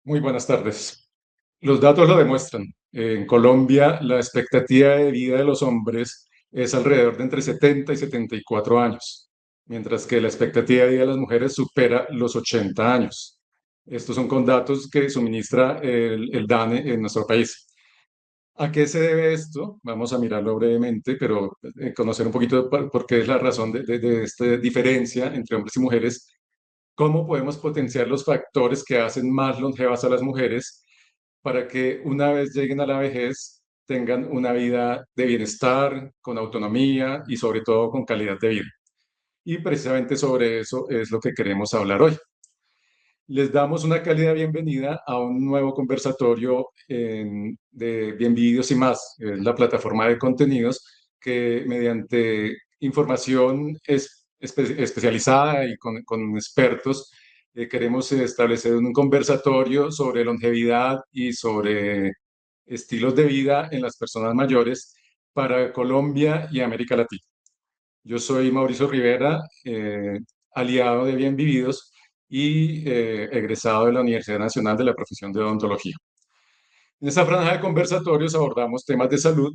Muy buenas tardes. Los datos lo demuestran. En Colombia, la expectativa de vida de los hombres es alrededor de entre 70 y 74 años, mientras que la expectativa de vida de las mujeres supera los 80 años. Estos son con datos que suministra el DANE en nuestro país. ¿A qué se debe esto? Vamos a mirarlo brevemente, pero conocer un poquito por qué es la razón de esta diferencia entre hombres y mujeres. ¿Cómo podemos potenciar los factores que hacen más longevas a las mujeres para que una vez lleguen a la vejez tengan una vida de bienestar, con autonomía y sobre todo con calidad de vida? Y precisamente sobre eso es lo que queremos hablar hoy. Les damos una cálida bienvenida a un nuevo conversatorio de Bienvidios y más, la plataforma de contenidos que mediante información especializada y con expertos queremos establecer un conversatorio sobre longevidad y sobre estilos de vida en las personas mayores para Colombia y América Latina. Yo soy Mauricio Rivera, aliado de Bien Vividos y egresado de la Universidad Nacional de la Profesión de Odontología. En esta franja de conversatorios abordamos temas de salud,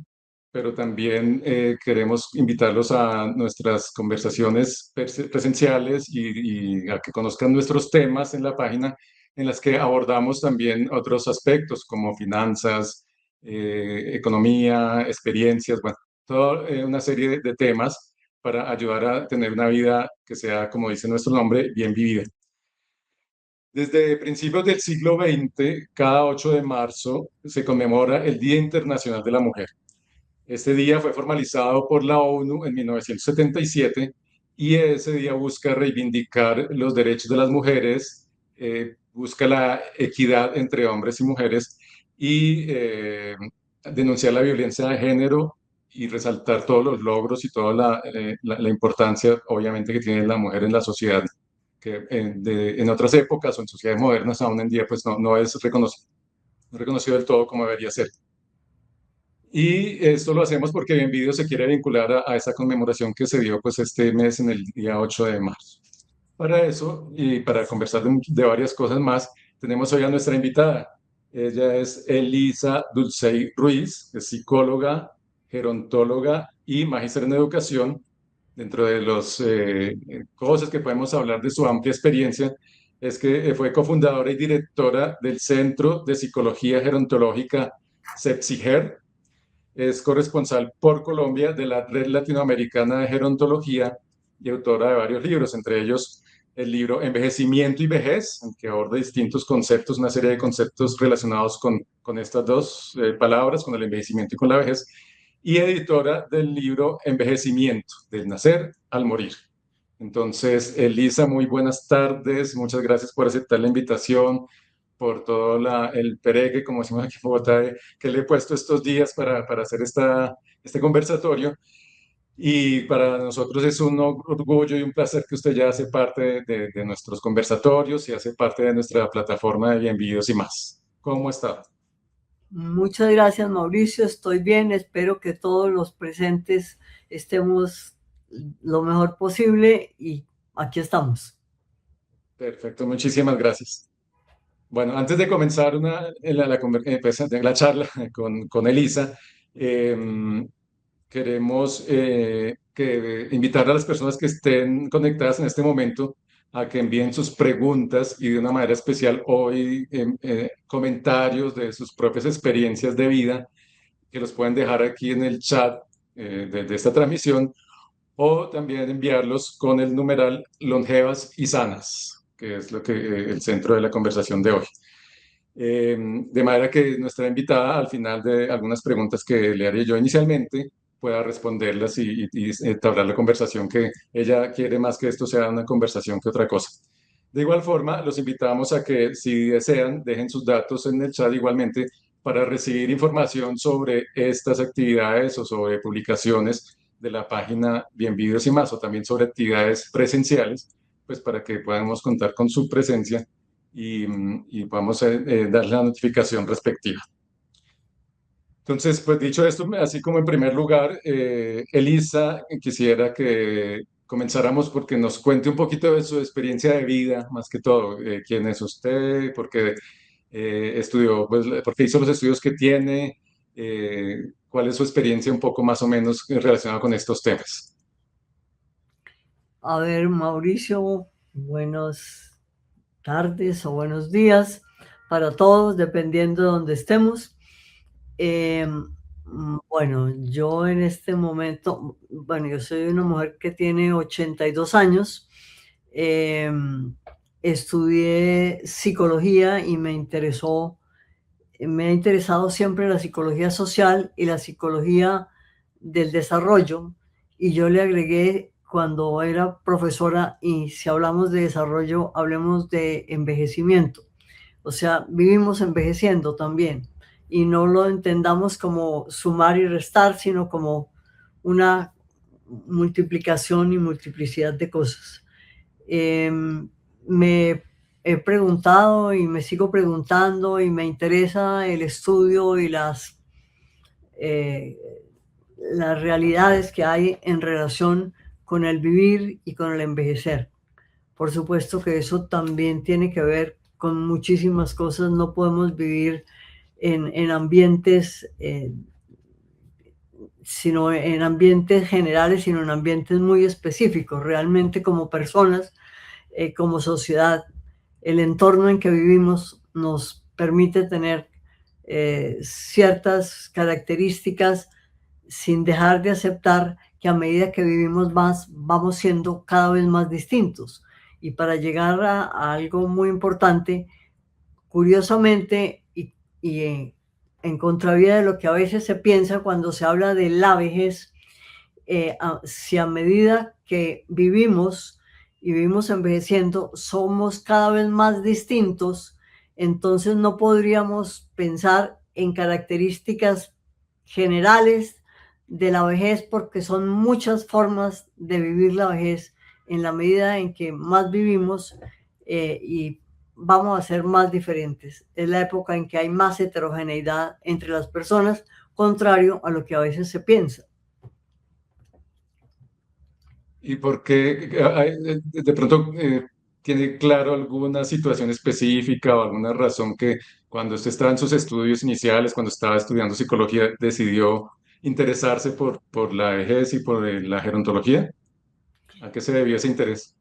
pero también queremos invitarlos a nuestras conversaciones presenciales y a que conozcan nuestros temas en la página, en las que abordamos también otros aspectos como finanzas, economía, experiencias, bueno, toda una serie de temas para ayudar a tener una vida que sea, como dice nuestro nombre, bien vivida. Desde principios del siglo XX, cada 8 de marzo se conmemora el Día Internacional de la Mujer. Este día fue formalizado por la ONU en 1977 y ese día busca reivindicar los derechos de las mujeres, busca la equidad entre hombres y mujeres y denunciar la violencia de género y resaltar todos los logros y toda la importancia, obviamente, que tiene la mujer en la sociedad, que en otras épocas o en sociedades modernas aún en día pues no es reconocido, no reconocido del todo como debería ser. Y esto lo hacemos porque Bienvido se quiere vincular a esa conmemoración que se dio pues este mes en el día 8 de marzo. Para eso y para conversar de varias cosas más, tenemos hoy a nuestra invitada. Ella es Elisa Dulcey Ruiz, es psicóloga, gerontóloga y magíster en educación. Dentro de las cosas que podemos hablar de su amplia experiencia, es que fue cofundadora y directora del Centro de Psicología Gerontológica CEPSIGER. Es corresponsal por Colombia de la Red Latinoamericana de Gerontología y autora de varios libros, entre ellos el libro Envejecimiento y Vejez, en que aborda distintos conceptos, una serie de conceptos relacionados con estas dos palabras, con el envejecimiento y con la vejez, y editora del libro Envejecimiento, del nacer al morir. Entonces, Elisa, muy buenas tardes, muchas gracias por aceptar la invitación, por todo el pereque, como decimos aquí en Bogotá, que le he puesto estos días para hacer este conversatorio. Y para nosotros es un orgullo y un placer que usted ya hace parte de nuestros conversatorios y hace parte de nuestra plataforma de Bienvidos y más. ¿Cómo está? Muchas gracias, Mauricio. Estoy bien. Espero que todos los presentes estemos lo mejor posible y aquí estamos. Perfecto, muchísimas gracias. Bueno, antes de comenzar pues, la charla con Elisa, eh, queremos invitar a las personas que estén conectadas en este momento a que envíen sus preguntas y de una manera especial hoy comentarios de sus propias experiencias de vida que los pueden dejar aquí en el chat de esta transmisión o también enviarlos con el numeral longevas y sanas, que es lo que el centro de la conversación de hoy. De manera que nuestra invitada, al final de algunas preguntas que le haré yo inicialmente, pueda responderlas y entablar la conversación que ella quiere más que esto sea una conversación que otra cosa. De igual forma, los invitamos a que si desean, dejen sus datos en el chat igualmente para recibir información sobre estas actividades o sobre publicaciones de la página Bienvidos y más, o también sobre actividades presenciales, pues para que podamos contar con su presencia y podamos dar la notificación respectiva. Entonces, pues dicho esto, así como en primer lugar, Elisa, quisiera que comenzáramos porque nos cuente un poquito de su experiencia de vida, más que todo, quién es usted, porque estudió, pues, por qué hizo los estudios que tiene, cuál es su experiencia un poco más o menos relacionada con estos temas. A ver, Mauricio, buenas tardes o buenos días para todos, dependiendo de donde estemos. Eh, bueno, yo en este momento, bueno, yo soy una mujer que tiene 82 años. Eh, Estudié psicología y me ha interesado siempre la psicología social y la psicología del desarrollo. Y yo le agregué cuando era profesora, y si hablamos de desarrollo, hablemos de envejecimiento. O sea, vivimos envejeciendo también, y no lo entendamos como sumar y restar, sino como una multiplicación y multiplicidad de cosas. Me he preguntado y me sigo preguntando, y me interesa el estudio y eh, las realidades que hay en relación con el vivir y con el envejecer. Por supuesto que eso también tiene que ver con muchísimas cosas. No podemos vivir en ambientes, sino en ambientes generales, sino en ambientes muy específicos. Realmente, como personas, como sociedad, el entorno en que vivimos nos permite tener ciertas características, sin dejar de aceptar que a medida que vivimos más, vamos siendo cada vez más distintos. Y para llegar a algo muy importante, curiosamente, y en contravía de lo que a veces se piensa cuando se habla de la vejez, si a medida que vivimos y vivimos envejeciendo, somos cada vez más distintos, entonces no podríamos pensar en características generales de la vejez, porque son muchas formas de vivir la vejez. En la medida en que más vivimos, y vamos a ser más diferentes, es la época en que hay más heterogeneidad entre las personas, contrario a lo que a veces se piensa. ¿Y por qué de pronto tiene claro alguna situación específica o alguna razón que cuando usted estaba en sus estudios iniciales, cuando estaba estudiando psicología, decidió interesarse por la vejez y por la gerontología? ¿A qué se debió ese interés?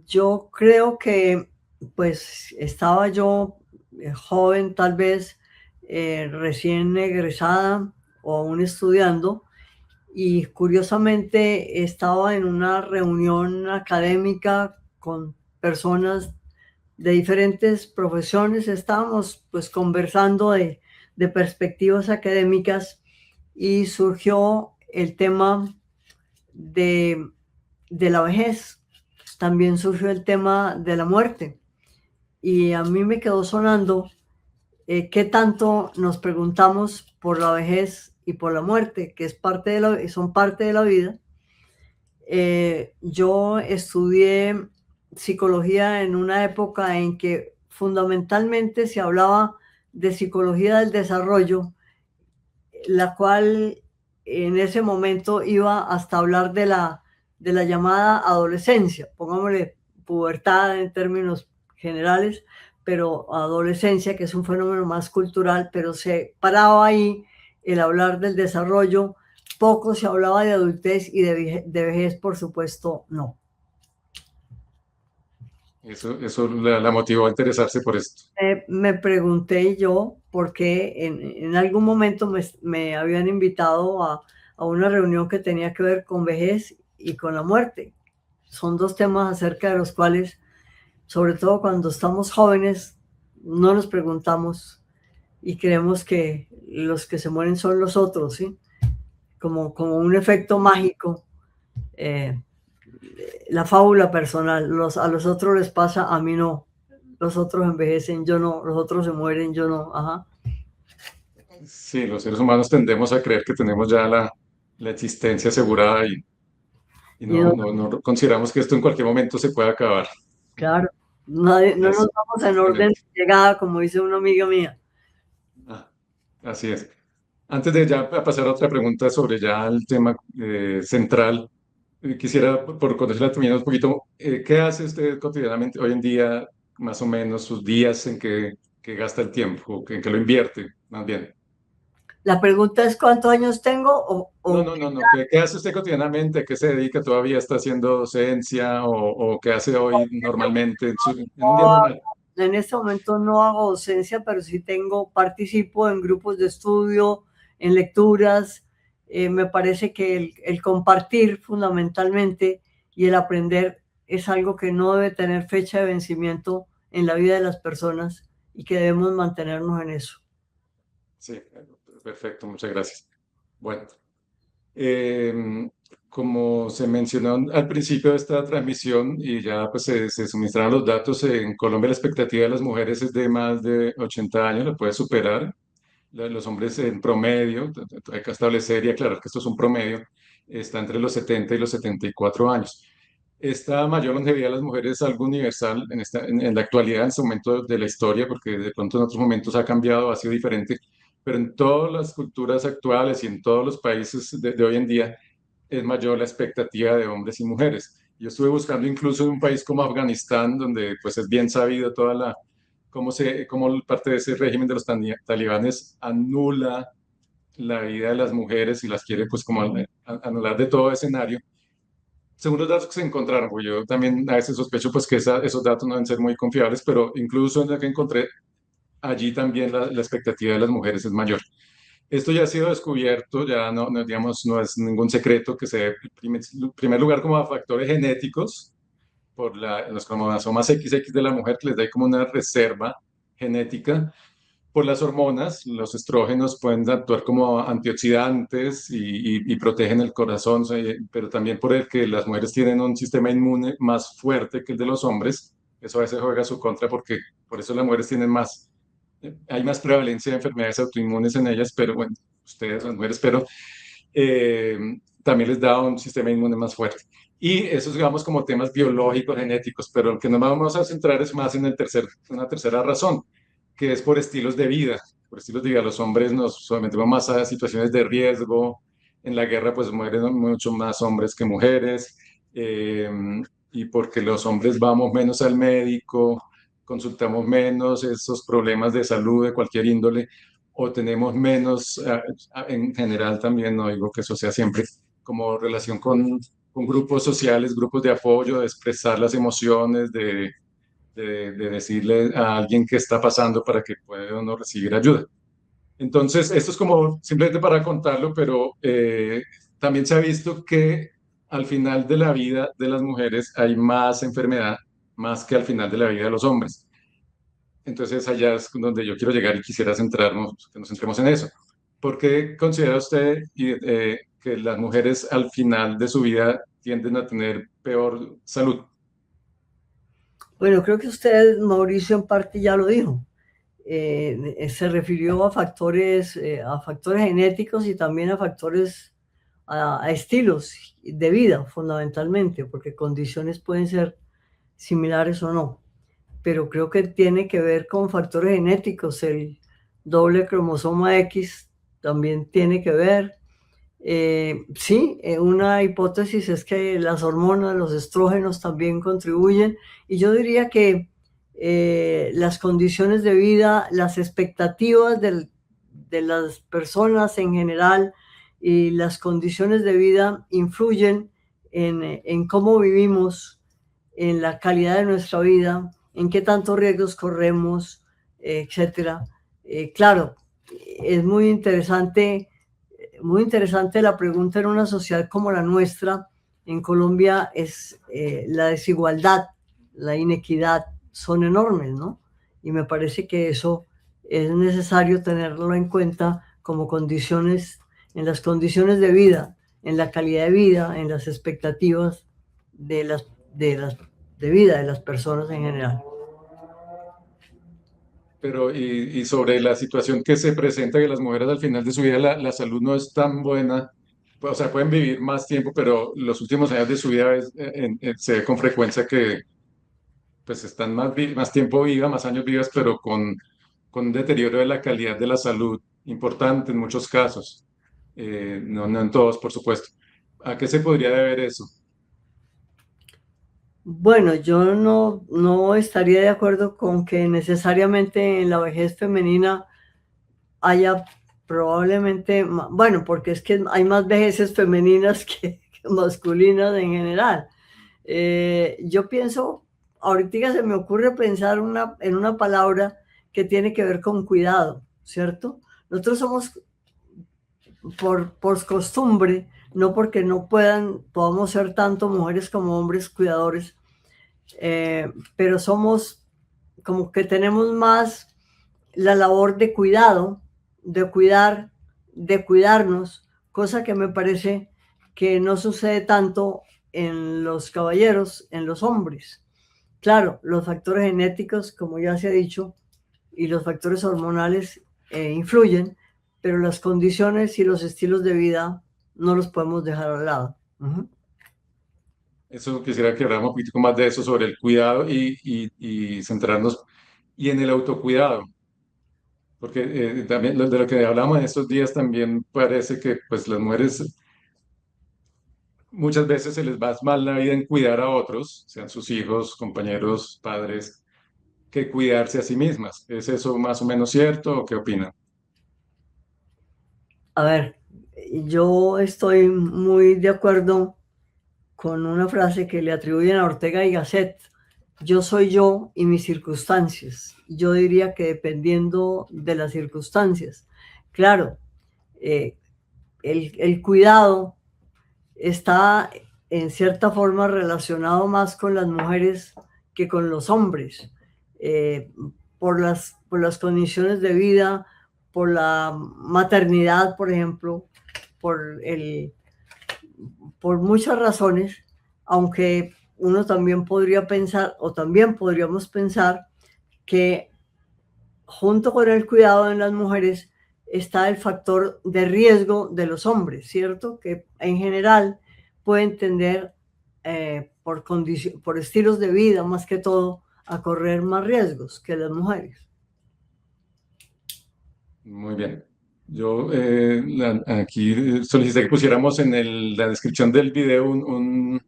Yo creo que, pues, estaba yo joven, tal vez, recién egresada o aún estudiando, y curiosamente estaba en una reunión académica con personas de diferentes profesiones. Estábamos, pues, conversando de perspectivas académicas, y surgió el tema de, de la vejez. También surgió el tema de la muerte, y a mí me quedó sonando qué tanto nos preguntamos por la vejez y por la muerte, que es son parte de la vida. Yo estudié psicología en una época en que fundamentalmente se hablaba de psicología del desarrollo, la cual en ese momento iba hasta hablar de la llamada adolescencia, pongámosle pubertad en términos generales, pero adolescencia, que es un fenómeno más cultural, pero se paraba ahí el hablar del desarrollo. Poco se hablaba de adultez, y de vejez, por supuesto, no. Eso la motivó a interesarse por esto. Me pregunté yo por qué en algún momento me habían invitado a una reunión que tenía que ver con vejez y con la muerte. Son dos temas acerca de los cuales, sobre todo cuando estamos jóvenes, no nos preguntamos, y creemos que los que se mueren son los otros, ¿sí? Como un efecto mágico, eh, la fábula personal. A los otros les pasa, a mí no. Los otros envejecen, yo no. Los otros se mueren, yo no. Ajá. Sí, los seres humanos tendemos a creer que tenemos ya la existencia asegurada y Y no, no consideramos que esto en cualquier momento se puede acabar. claro, no nos Es vamos en orden excelente. de llegada, como dice una amiga mía. Ah, así es. Antes de ya pasar a otra pregunta sobre ya el tema central, quisiera, por conocerla también un poquito, ¿qué hace usted cotidianamente hoy en día, más o menos sus días en que que gasta el tiempo, en que lo invierte, más bien. La pregunta es cuántos años tengo No, o no, no, no. ¿Qué hace usted cotidianamente? ¿A qué se dedica? ¿Todavía está haciendo docencia o qué hace hoy normalmente en un día normal? en este momento no hago docencia, pero sí participo en grupos de estudio, en lecturas. Me parece que el compartir fundamentalmente y el aprender es algo que no debe tener fecha de vencimiento en la vida de las personas y que debemos mantenernos en eso. Sí, perfecto, muchas gracias. Bueno, em, como se mencionó al principio de esta transmisión y ya pues se suministraron los datos, en Colombia la expectativa de las mujeres es de más de 80 años, lo puede superar. Los hombres en promedio, hay que establecer y aclarar que esto es un promedio, está entre los 70 y los 74 años. Esta mayor longevidad de las mujeres es algo universal en la actualidad, en este momento de la historia, porque de pronto en otros momentos ha cambiado, ha sido diferente, pero en todas las culturas actuales y en todos los países de hoy en día es mayor la expectativa de hombres y mujeres. Yo estuve buscando incluso en un país como Afganistán, donde pues es bien sabido cómo parte de ese régimen de los talibanes anula la vida de las mujeres y las quiere pues como anular de todo escenario. Según los datos que se encontraron, pues yo también a veces sospecho pues que esos datos no deben ser muy confiables, pero incluso en lo que encontré, allí también la expectativa de las mujeres es mayor. Esto ya ha sido descubierto, ya digamos, no es ningún secreto que se debe, en primer lugar, como a factores genéticos, por los cromosomas XX de la mujer, que les da ahí como una reserva genética. Por las hormonas, los estrógenos pueden actuar como antioxidantes y protegen el corazón, pero también por el que las mujeres tienen un sistema inmune más fuerte que el de los hombres. Eso a veces juega a su contra porque por eso las mujeres tienen hay más prevalencia de enfermedades autoinmunes en ellas, pero bueno, ustedes, las mujeres, pero eh, también les da un sistema inmune más fuerte. Y eso es, digamos, como temas biológicos, genéticos, pero lo que nos vamos a centrar es más en una tercera razón, que es por estilos de vida. Por estilos de vida, los hombres nos sometemos más a situaciones de riesgo. En la guerra, pues mueren mucho más hombres que mujeres. eh, y porque los hombres vamos menos al médico, consultamos menos esos problemas de salud de cualquier índole, o tenemos menos, en general también, no digo que eso sea siempre, como relación con grupos sociales, grupos de apoyo, de expresar las emociones, de decirle a alguien qué está pasando para que pueda uno recibir ayuda. Entonces, esto es como simplemente para contarlo, pero también se ha visto que al final de la vida de las mujeres hay más enfermedad, más que al final de la vida de los hombres. Entonces, allá es donde yo quiero llegar y quisiera centrarnos, que nos centremos en eso. ¿Por qué considera usted que las mujeres al final de su vida tienden a tener peor salud? Bueno, creo que usted, Mauricio, en parte ya lo dijo. Se refirió a factores genéticos y también a factores, a estilos de vida, fundamentalmente, porque condiciones pueden ser similares o no, pero creo que tiene que ver con factores genéticos. El doble cromosoma X también tiene que ver. Sí, una hipótesis es que las hormonas, los estrógenos también contribuyen, y yo diría que las condiciones de vida, las expectativas de las personas en general y las condiciones de vida influyen en cómo vivimos, en la calidad de nuestra vida, en qué tantos riesgos corremos, etcétera. Claro, es muy interesante la pregunta en una sociedad como la nuestra. En Colombia es la desigualdad, la inequidad son enormes, ¿no? Y me parece que eso es necesario tenerlo en cuenta como condiciones, en las condiciones de vida, en la calidad de vida, en las expectativas de las, de las de vida de las personas en general. Pero, y sobre la situación que se presenta, que las mujeres al final de su vida la salud no es tan buena, pues, o sea, pueden vivir más tiempo, pero los últimos años de su vida se ve con frecuencia que pues están más tiempo vivas, más años vivas, pero con un deterioro de la calidad de la salud importante en muchos casos. No en todos, por supuesto. ¿A qué se podría deber eso? Bueno, yo no estaría de acuerdo con que necesariamente en la vejez femenina haya probablemente, bueno, porque es que hay más vejeces femeninas que masculinas en general. Yo pienso, ahorita se me ocurre pensar en una palabra que tiene que ver con cuidado, ¿cierto? Nosotros somos por costumbre, no porque no podamos ser tanto mujeres como hombres cuidadores, pero somos como que tenemos más la labor de cuidado, de cuidar, de cuidarnos, cosa que me parece que no sucede tanto en los caballeros, en los hombres. Claro, los factores genéticos, como ya se ha dicho, y los factores hormonales influyen, pero las condiciones y los estilos de vida no los podemos dejar al lado. Uh-huh. Eso quisiera que habláramos un poquitico más de eso, sobre el cuidado y centrarnos y en el autocuidado, porque también de lo que hablamos en estos días también parece que pues las mujeres muchas veces se les va mal la vida en cuidar a otros, sean sus hijos, compañeros, padres, que cuidarse a sí mismas. ¿Es eso más o menos cierto o qué opinan? A ver, yo estoy muy de acuerdo con una frase que le atribuyen a Ortega y Gasset: yo soy yo y mis circunstancias. Yo diría que dependiendo de las circunstancias. Claro, eh, el cuidado está en cierta forma relacionado más con las mujeres que con los hombres, eh, por las condiciones de vida, por la maternidad, por ejemplo, por, el, por muchas razones, aunque uno también podría pensar, o también podríamos pensar, que junto con el cuidado en las mujeres está el factor de riesgo de los hombres, ¿cierto? Que en general pueden tender por estilos de vida, más que todo, a correr más riesgos que las mujeres. Muy bien. Yo aquí solicité que pusiéramos en la descripción del video un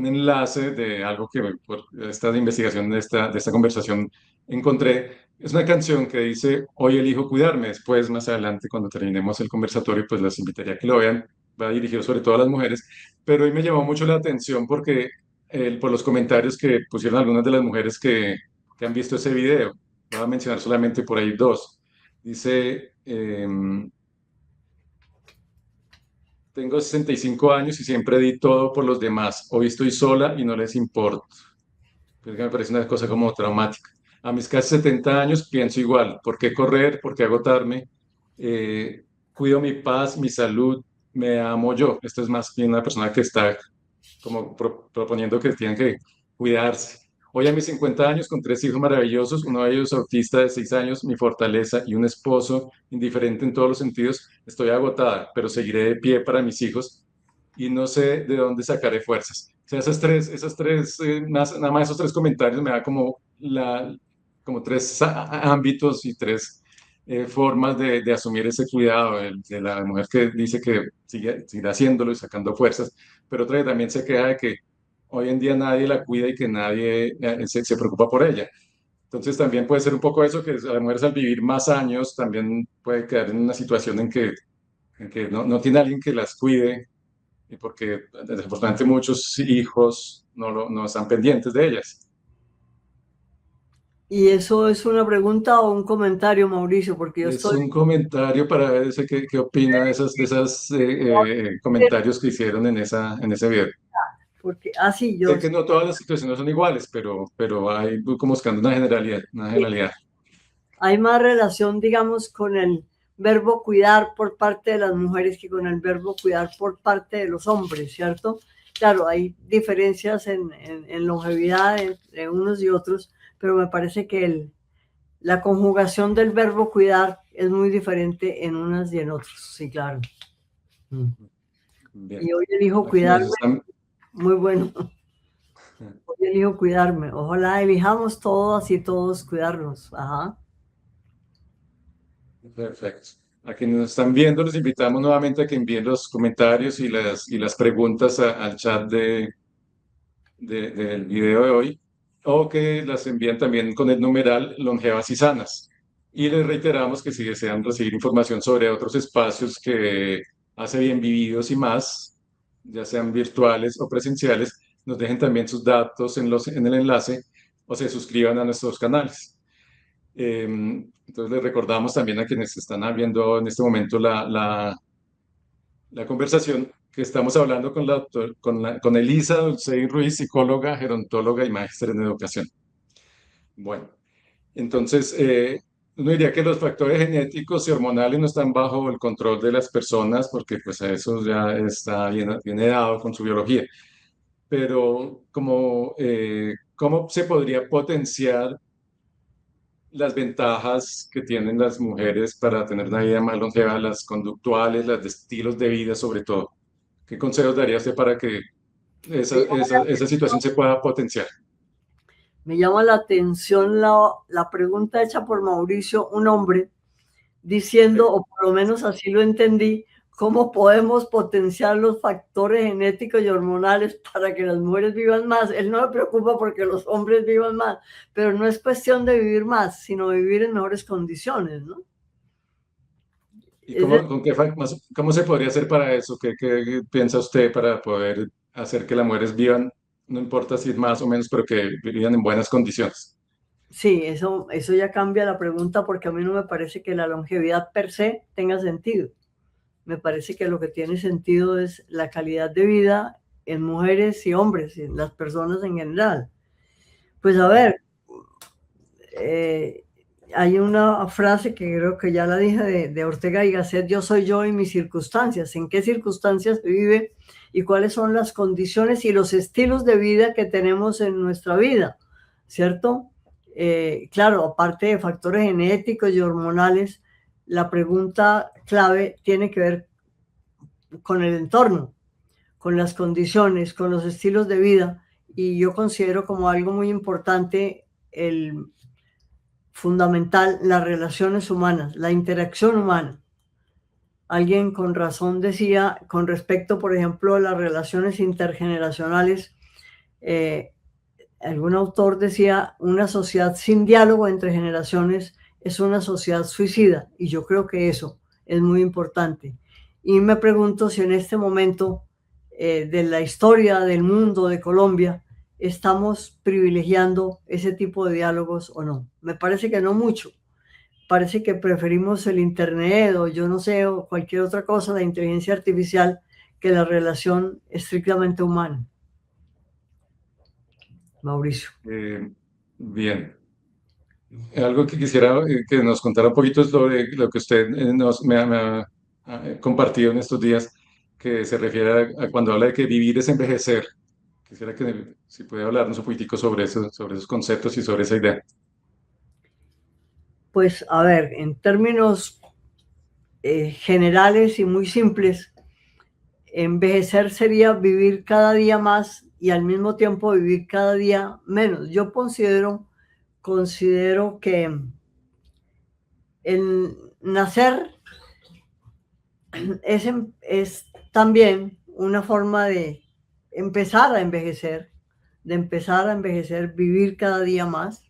enlace de algo que por esta investigación, de esta conversación, encontré. Es una canción que dice, hoy elijo cuidarme. Después, más adelante, cuando terminemos el conversatorio, pues las invitaría a que lo vean. Va dirigido sobre todo a las mujeres. Pero hoy me llamó mucho la atención porque por los comentarios que pusieron algunas de las mujeres que han visto ese video. Voy a mencionar solamente por ahí dos. Dice, tengo 65 años y siempre di todo por los demás. Hoy estoy sola y no les importo. Creo que me parece una cosa como traumática. A mis casi 70 años pienso igual. ¿Por qué correr? ¿Por qué agotarme? Cuido mi paz, mi salud, me amo yo. Esto es más bien una persona que está como proponiendo que tienen que cuidarse. Hoy a mis 50 años, con tres hijos maravillosos, uno de ellos autista de 6 años, mi fortaleza y un esposo indiferente en todos los sentidos, estoy agotada, pero seguiré de pie para mis hijos y no sé de dónde sacaré fuerzas. O sea, nada más esos tres comentarios me da como, como tres ámbitos y tres formas de asumir ese cuidado de la mujer que dice que sigue haciéndolo y sacando fuerzas, pero otra que también se queja de que hoy en día nadie la cuida y que nadie se preocupa por ella. Entonces también puede ser un poco eso, que las mujeres al vivir más años también puede quedar en una situación en que no tiene alguien que las cuide y porque desafortunadamente muchos hijos no están pendientes de ellas. Y eso es una pregunta o un comentario, Mauricio, porque yo Es estoy... un comentario para ver qué opina de esas comentarios que hicieron en ese video. Porque, sí, Sé que no todas las situaciones son iguales, pero hay como buscando una generalidad, una generalidad. hay más relación, digamos, con el verbo cuidar por parte de las mujeres que con el verbo cuidar por parte de los hombres, ¿cierto? Claro, hay diferencias en longevidad entre unos y otros, pero me parece que la conjugación del verbo cuidar es muy diferente en unas y en otros, sí, claro. Mm. Bien, Y hoy elijo aquí nos cuidarme, están. muy bueno, hoy elijo cuidarme. Ojalá elijamos todas y todos cuidarnos. Ajá. Perfecto. A quienes nos están viendo, les invitamos nuevamente a que envíen los comentarios y las preguntas al chat del video de hoy, o que las envíen también con el numeral longevas y sanas. Y les reiteramos que si desean recibir información sobre otros espacios que hace bien vividos y más, ya sean virtuales o presenciales, nos dejen también sus datos en el enlace o se suscriban a nuestros canales. Entonces les recordamos también a quienes están viendo en este momento la conversación que estamos hablando con con Elisa Dulcey Ruiz, psicóloga, gerontóloga y máster en educación. Bueno, entonces uno diría que los factores genéticos y hormonales no están bajo el control de las personas porque pues eso ya está bien dado con su biología. Pero ¿cómo se podría potenciar las ventajas que tienen las mujeres para tener una vida más longeva, las conductuales, las de estilos de vida sobre todo? ¿Qué consejos daría usted para que Me llama la esa situación atención, se pueda potenciar? me llama la atención la pregunta hecha por Mauricio, un hombre, diciendo, Sí. o por lo menos así lo entendí, cómo podemos potenciar los factores genéticos y hormonales para que las mujeres vivan más. Él no le preocupa porque los hombres vivan más, pero no es cuestión de vivir más, sino vivir en mejores condiciones, ¿no? ¿Y Es decir, cómo se podría hacer para eso? ¿Qué piensa usted para poder hacer que las mujeres vivan, no importa si es más o menos, pero que vivan en buenas condiciones? sí, eso ya cambia la pregunta porque a mí no me parece que la longevidad per se tenga sentido. Me parece que lo que tiene sentido es la calidad de vida en mujeres y hombres, en las personas en general. Pues a ver, eh, hay una frase que creo que ya la dije de Ortega y Gasset: yo soy yo y mis circunstancias. ¿En qué circunstancias se vive y cuáles son las condiciones y los estilos de vida que tenemos en nuestra vida? ¿Cierto? Claro, aparte de factores genéticos y hormonales, la pregunta clave tiene que ver con el entorno, con las condiciones, con los estilos de vida. Y yo considero como algo muy importante el fundamental las relaciones humanas, la interacción humana. Alguien con razón decía con respecto, por ejemplo, a las relaciones intergeneracionales, eh, algún autor decía, una sociedad sin diálogo entre generaciones es una sociedad suicida, y yo creo que eso es muy importante. Y me pregunto si en este momento de la historia del mundo, de Colombia, estamos privilegiando ese tipo de diálogos o no. Me parece que no mucho. Parece que preferimos el Internet o yo no sé, o cualquier otra cosa, la inteligencia artificial, que la relación estrictamente humana. Mauricio. Eh, Bien. Algo que quisiera que nos contara un poquito es lo que usted me ha compartido en estos días, que se refiere a cuando habla de que vivir es envejecer. Quisiera que si puede hablarnos un poquitico sobre eso, sobre esos conceptos y sobre esa idea. Pues a ver, en términos generales y muy simples, envejecer sería vivir cada día más y al mismo tiempo vivir cada día menos. Yo considero que el nacer es también una forma de de empezar a envejecer, vivir cada día más.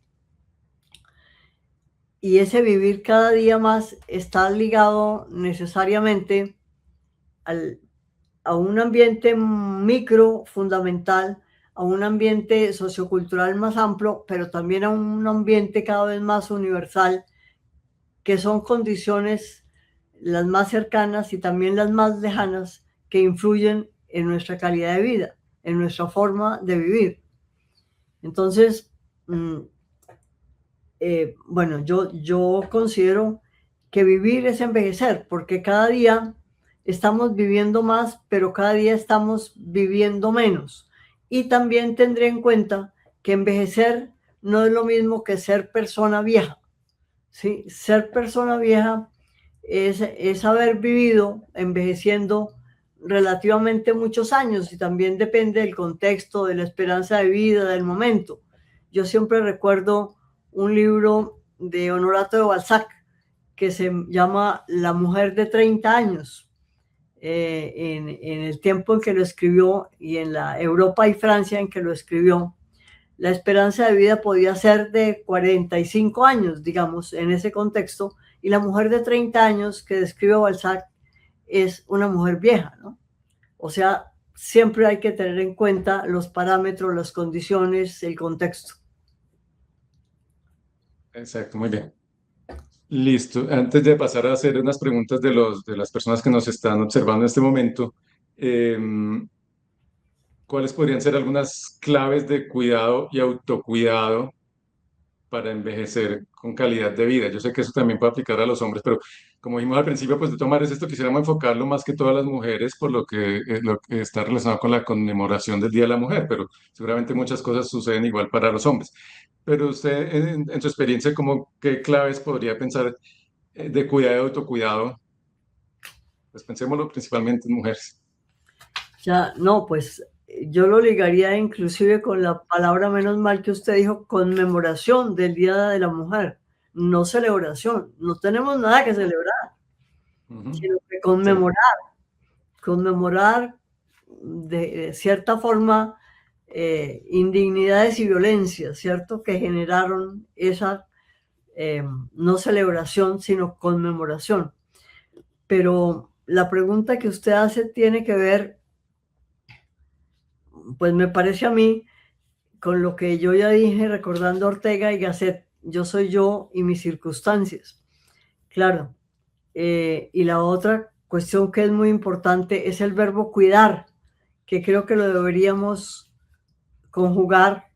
Y ese vivir cada día más está ligado necesariamente al, a un ambiente micro fundamental, a un ambiente sociocultural más amplio, pero también a un ambiente cada vez más universal, que son condiciones las más cercanas y también las más lejanas que influyen en nuestra calidad de vida, en nuestra forma de vivir. Entonces, bueno, yo considero que vivir es envejecer, porque cada día estamos viviendo más, pero cada día estamos viviendo menos. Y también tendré en cuenta que envejecer no es lo mismo que ser persona vieja. ¿Sí? Ser persona vieja es haber vivido envejeciendo relativamente muchos años y también depende del contexto, de la esperanza de vida, del momento. Yo siempre recuerdo un libro de Honorato de Balzac que se llama La mujer de 30 años, en el tiempo en que lo escribió y en la Europa y Francia en que lo escribió, la esperanza de vida podía ser de 45 años, digamos, en ese contexto, y la mujer de 30 años que describe Balzac es una mujer vieja, ¿no? O sea, siempre hay que tener en cuenta los parámetros, las condiciones, el contexto. Exacto, muy bien. Listo. Antes de pasar a hacer unas preguntas de las personas que nos están observando en este momento, ¿cuáles podrían ser algunas claves de cuidado y autocuidado para envejecer con calidad de vida? Yo sé que eso también puede aplicar a los hombres, pero como dijimos al principio, pues de tomar es esto, quisiéramos enfocarlo más que todas las mujeres por lo que está relacionado con la conmemoración del Día de la Mujer, pero seguramente muchas cosas suceden igual para los hombres. Pero usted, en su experiencia, ¿cómo, qué claves podría pensar de cuidado y autocuidado? Pues pensémoslo principalmente en mujeres. Ya, no, pues yo lo ligaría inclusive con la palabra, menos mal que usted dijo, conmemoración del Día de la Mujer, no celebración. No tenemos nada que celebrar, Ujú. sino que Sí, conmemorar de cierta forma indignidades y violencias, ¿cierto? Que generaron esa no celebración, sino conmemoración. Pero la pregunta que usted hace tiene que ver, pues me parece a mí, con lo que yo ya dije recordando a Ortega y Gasset, yo soy yo y mis circunstancias. Claro. Y la otra cuestión que es muy importante es el verbo cuidar, que creo que lo deberíamos conjugar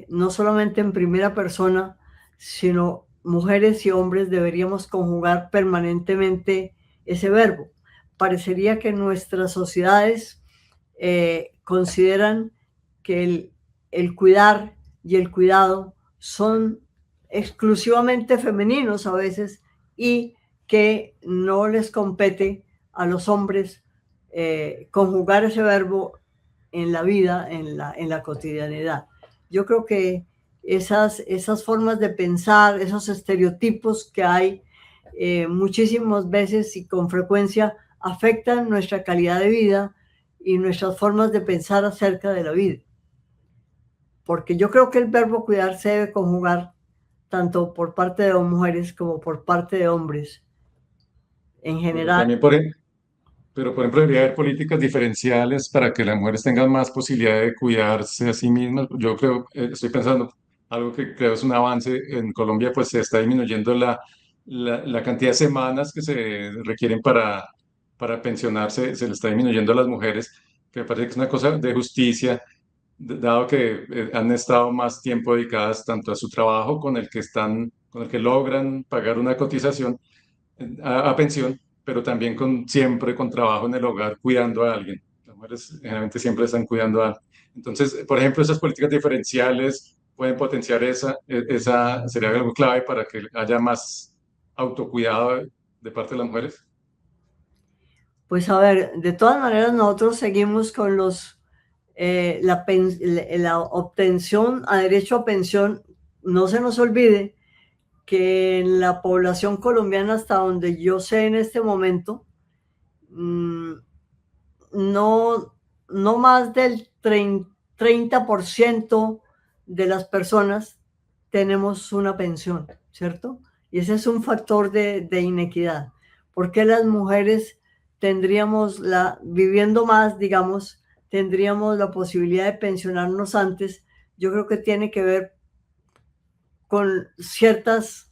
no solamente en primera persona, sino mujeres y hombres deberíamos conjugar permanentemente ese verbo. Parecería que nuestras sociedades consideran que el cuidar y el cuidado son exclusivamente femeninos a veces y que no les compete a los hombres conjugar ese verbo en la vida, en la cotidianidad. Yo creo que esas formas de pensar, esos estereotipos que hay muchísimas veces y con frecuencia afectan nuestra calidad de vida y nuestras formas de pensar acerca de la vida. Porque yo creo que el verbo cuidar se debe conjugar tanto por parte de mujeres como por parte de hombres en pero general. también pero, por ejemplo, debería haber políticas diferenciales para que las mujeres tengan más posibilidad de cuidarse a sí mismas. Yo creo, estoy pensando, algo que creo es un avance. En Colombia, pues se está disminuyendo la cantidad de semanas que se requieren para pensionarse, se le está disminuyendo a las mujeres, que me parece que es una cosa de justicia, dado que han estado más tiempo dedicadas tanto a su trabajo con el que están, con el que logran pagar una cotización a pensión, pero también siempre con trabajo en el hogar cuidando a alguien. Las mujeres generalmente siempre están cuidando a alguien. Entonces, por ejemplo, esas políticas diferenciales pueden potenciar esa sería algo clave para que haya más autocuidado de parte de las mujeres. Pues a ver, de todas maneras nosotros seguimos con la obtención a derecho a pensión. No se nos olvide que en la población colombiana, hasta donde yo sé en este momento, mm, no, no más del 30% de las personas tenemos una pensión, ¿cierto? Y ese es un factor de inequidad. ¿Por qué las mujeres viviendo más, digamos, tendríamos la posibilidad de pensionarnos antes? Yo creo que tiene que ver con ciertas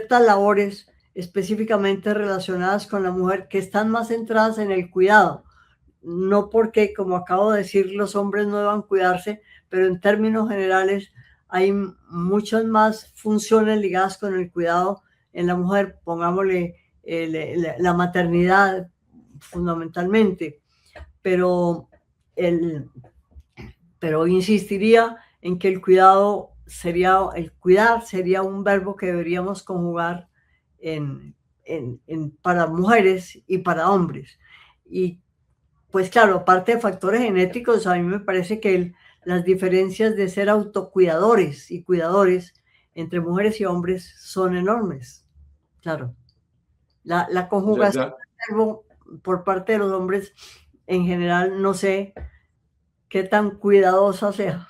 labores específicamente relacionadas con la mujer que están más centradas en el cuidado. No porque, como acabo de decir, los hombres no deban cuidarse, pero en términos generales hay muchas más funciones ligadas con el cuidado en la mujer, pongámosle la maternidad fundamentalmente, pero el, pero insistiría en que el cuidar sería un verbo que deberíamos conjugar para mujeres y para hombres. Y pues claro, aparte de factores genéticos, a mí me parece que las diferencias de ser autocuidadores y cuidadores entre mujeres y hombres son enormes. Claro, la Ya, conjugación ya, del verbo por parte de los hombres en general, no sé qué tan cuidadosa sea.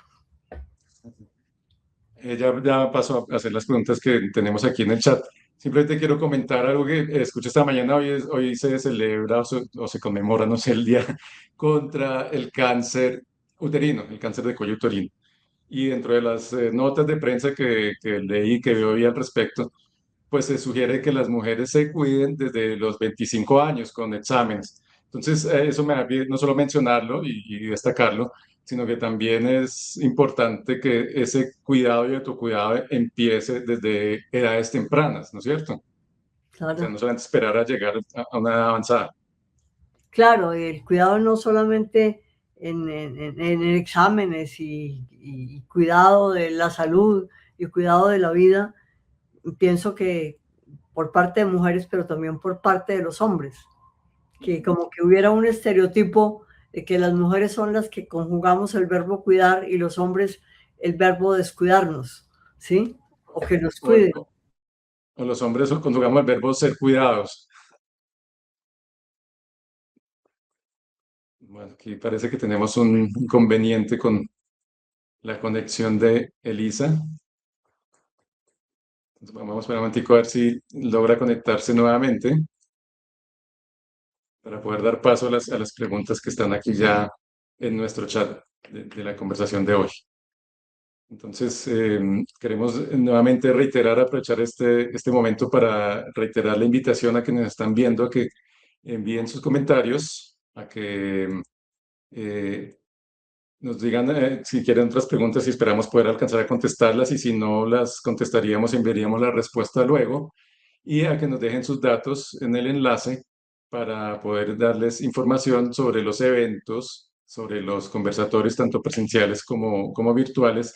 Ya pasó a hacer las preguntas que tenemos aquí en el chat. Simplemente quiero comentar algo que escuché esta mañana. Hoy se celebra o se conmemora, no sé, el día contra el cáncer uterino, el cáncer de cuello uterino. Y dentro de las notas de prensa que leí, que vi al respecto, pues se sugiere que las mujeres se cuiden desde los 25 años con exámenes. Entonces, eso me da pie no solo mencionarlo y destacarlo, sino que también es importante que ese cuidado y autocuidado empiece desde edades tempranas, ¿no es cierto? O sea, Claro. no solamente esperar a llegar a una edad avanzada. Claro, el cuidado no solamente en exámenes y cuidado de la salud y cuidado de la vida, pienso que por parte de mujeres, pero también por parte de los hombres, que Ujú. como que hubiera un estereotipo de que las mujeres son las que conjugamos el verbo cuidar y los hombres el verbo descuidarnos, ¿sí? O que nos O, cuiden. o los hombres conjugamos el verbo ser cuidados. Bueno, aquí parece que tenemos un inconveniente con la conexión de Elisa. Entonces, vamos a esperar un momentico a ver si logra conectarse nuevamente para poder dar paso a las preguntas que están aquí ya en nuestro chat de la conversación de hoy. Entonces, queremos nuevamente reiterar, aprovechar este momento para reiterar la invitación a quienes están viendo a que envíen sus comentarios, a que eh, nos digan si quieren otras preguntas y esperamos poder alcanzar a contestarlas y si no las contestaríamos, enviaríamos la respuesta luego y a que nos dejen sus datos en el enlace para poder darles información sobre los eventos, sobre los conversatorios tanto presenciales como virtuales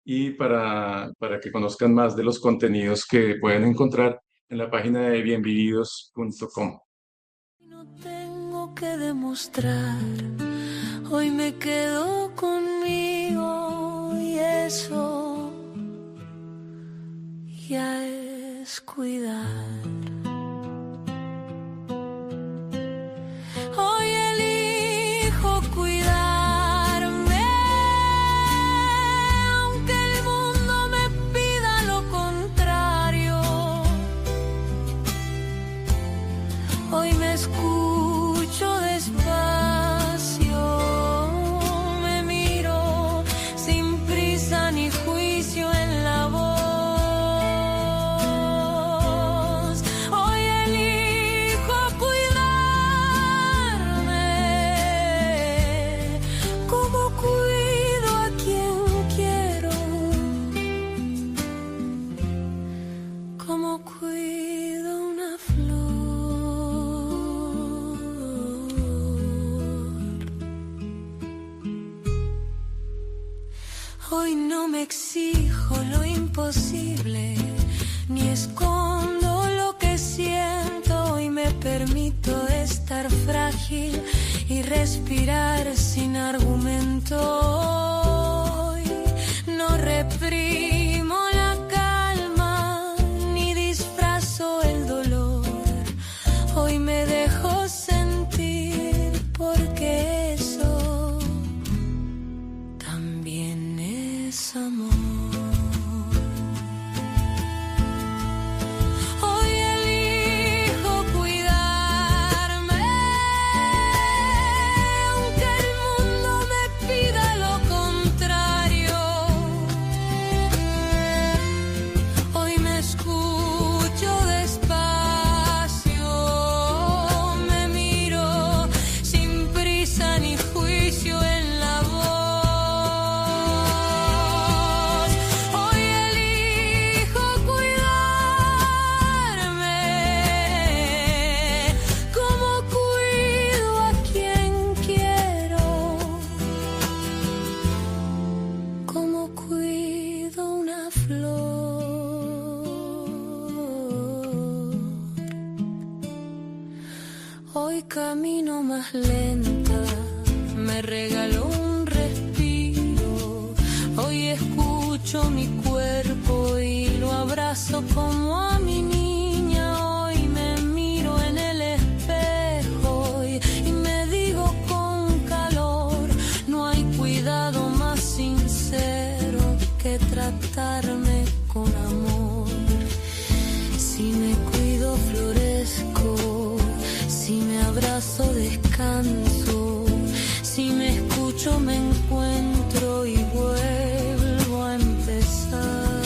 y para que conozcan más de los contenidos que pueden encontrar en la página de bienvividos.com. No tengo que demostrar, hoy me quedo conmigo y eso ya es cuidar. Hoy elijo cuidarme, aunque el mundo me pida lo contrario. Hoy me escucho despacio, me miro sin prisa ni juicio en la voz. Hoy elijo cuidarme, como cuido a quien quiero, como cuido una flor. Hoy no me exijo lo imposible, ni escondo lo que siento. Hoy me permito estar frágil y respirar sin argumento. Hoy no reprimo la calma, ni disfrazo el dolor. Hoy me dejo sentir porque eso también es amor. Hoy elijo cuidarme, aunque el mundo me pida lo contrario. Hoy me escucho despacio, me miro sin prisa ni juicio en la voz. Hoy elijo cuidarme, como cuido a quien quiero, como cuido una flor. Hoy camino más lenta, me regaló un respiro. Hoy escucho mi cuerpo y lo abrazo como a mi niña. Hoy me miro en el espejo cuidado más sincero que tratarme con amor. Si me cuido, florezco. Si me abrazo, descanso. Si me escucho, me encuentro y vuelvo a empezar.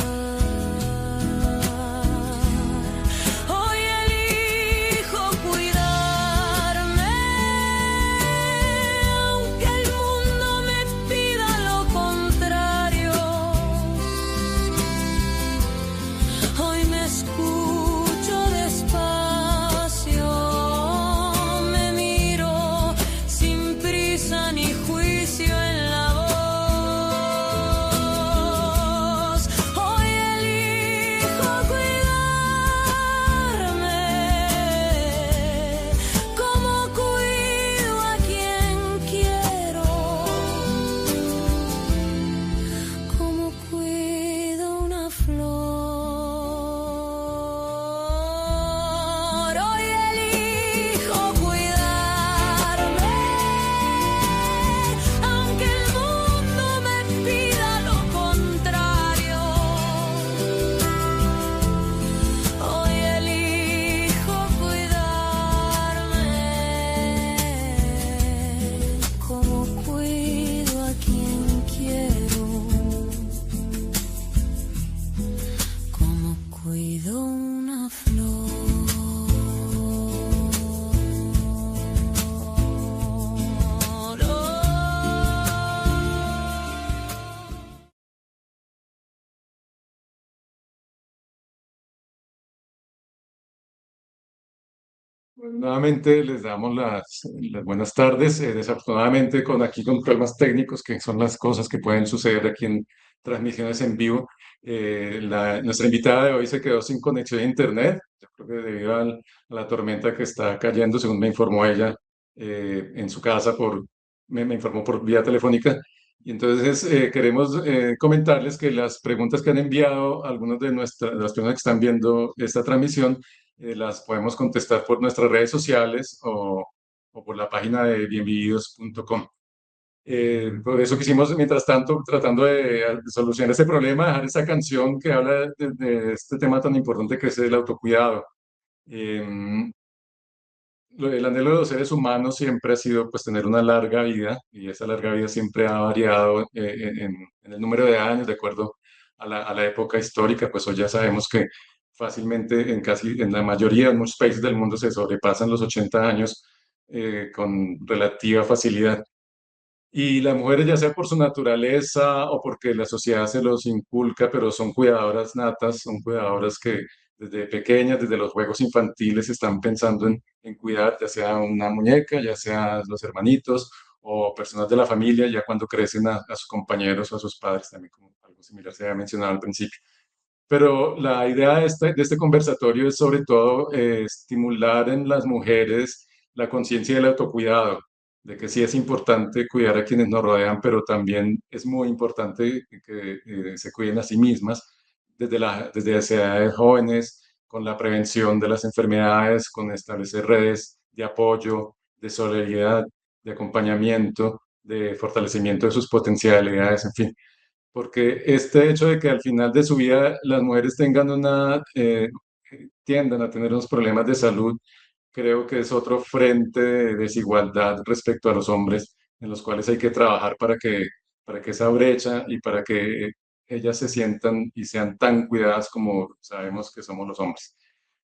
Hoy elijo cuidarme, aunque el mundo me pida lo contrario. Hoy me escucho despacio, me miro sin prisa ni juicio en la voz. Hoy elijo cuidarme, como cuido a quien quiero, como cuido una flor. Hoy elijo cuidarme, aunque el mundo me pida lo contrario. Hoy elijo cuidarme, como cuido a quien quiero, como cuido una flor. Nuevamente les damos las buenas tardes. Desafortunadamente con problemas técnicos, que son las cosas que pueden suceder aquí en transmisiones en vivo. Nuestra invitada de hoy se quedó sin conexión a internet. Yo creo que debido a la tormenta que está cayendo, según me informó ella, en su casa, me informó por vía telefónica. Y entonces queremos comentarles que las preguntas que han enviado algunos de las personas que están viendo esta transmisión, las podemos contestar por nuestras redes sociales o por la página de bienvividos.com. Por eso quisimos, mientras tanto, tratando de solucionar este problema, dejar esta canción que habla de este tema tan importante que es el autocuidado. Eh, el anhelo de los seres humanos siempre ha sido pues tener una larga vida, y esa larga vida siempre ha variado en el número de años de acuerdo a la época histórica. Pues hoy ya sabemos que fácilmente en la mayoría, en muchos países del mundo se sobrepasan los 80 años con relativa facilidad. Y las mujeres, ya sea por su naturaleza o porque la sociedad se los inculca, pero son cuidadoras natas, son cuidadoras que desde pequeñas, desde los juegos infantiles, están pensando en cuidar, ya sea una muñeca, ya sea los hermanitos o personas de la familia, ya cuando crecen a sus compañeros o a sus padres, también como algo similar se había mencionado al principio. Pero la idea de este conversatorio es sobre todo estimular en las mujeres la conciencia del autocuidado, de que sí es importante cuidar a quienes nos rodean, pero también es muy importante que se cuiden a sí mismas desde las edades jóvenes, con la prevención de las enfermedades, con establecer redes de apoyo, de solidaridad, de acompañamiento, de fortalecimiento de sus potencialidades, en fin, porque este hecho de que al final de su vida las mujeres tiendan a tener unos problemas de salud, creo que es otro frente de desigualdad respecto a los hombres, en los cuales hay que trabajar para que esa brecha y para que ellas se sientan y sean tan cuidadas como sabemos que somos los hombres.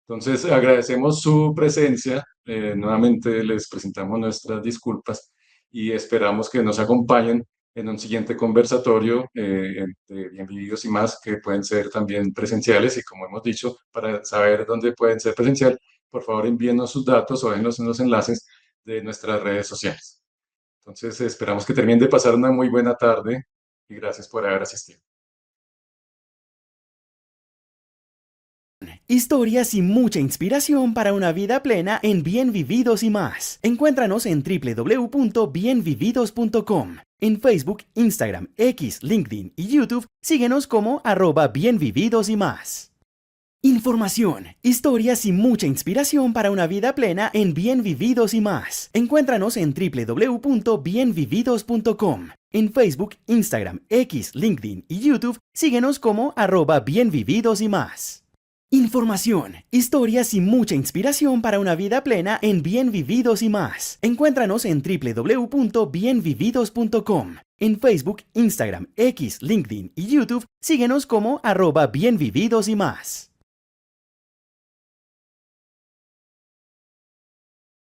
Entonces, agradecemos su presencia. Nuevamente les presentamos nuestras disculpas y esperamos que nos acompañen en un siguiente conversatorio de Bien Vividos y más, que pueden ser también presenciales. Y como hemos dicho, para saber dónde pueden ser presencial, por favor envíenos sus datos o déjenos en los enlaces de nuestras redes sociales. Entonces, esperamos que terminen de pasar una muy buena tarde y gracias por haber asistido. Historias y mucha inspiración para una vida plena en Bien Vividos y más. Encuéntranos en www.bienvividos.com. En Facebook, Instagram, X, LinkedIn y YouTube, síguenos como @bienvividos y más. Información, historias y mucha inspiración para una vida plena en Bien Vividos y más. Encuéntranos en www.bienvividos.com. En Facebook, Instagram, X, LinkedIn y YouTube, síguenos como @bienvividos y más. Información, historias y mucha inspiración para una vida plena en Bien Vividos y más. Encuéntranos en www.bienvividos.com. En Facebook, Instagram, X, LinkedIn y YouTube, síguenos como @bienvividos y más.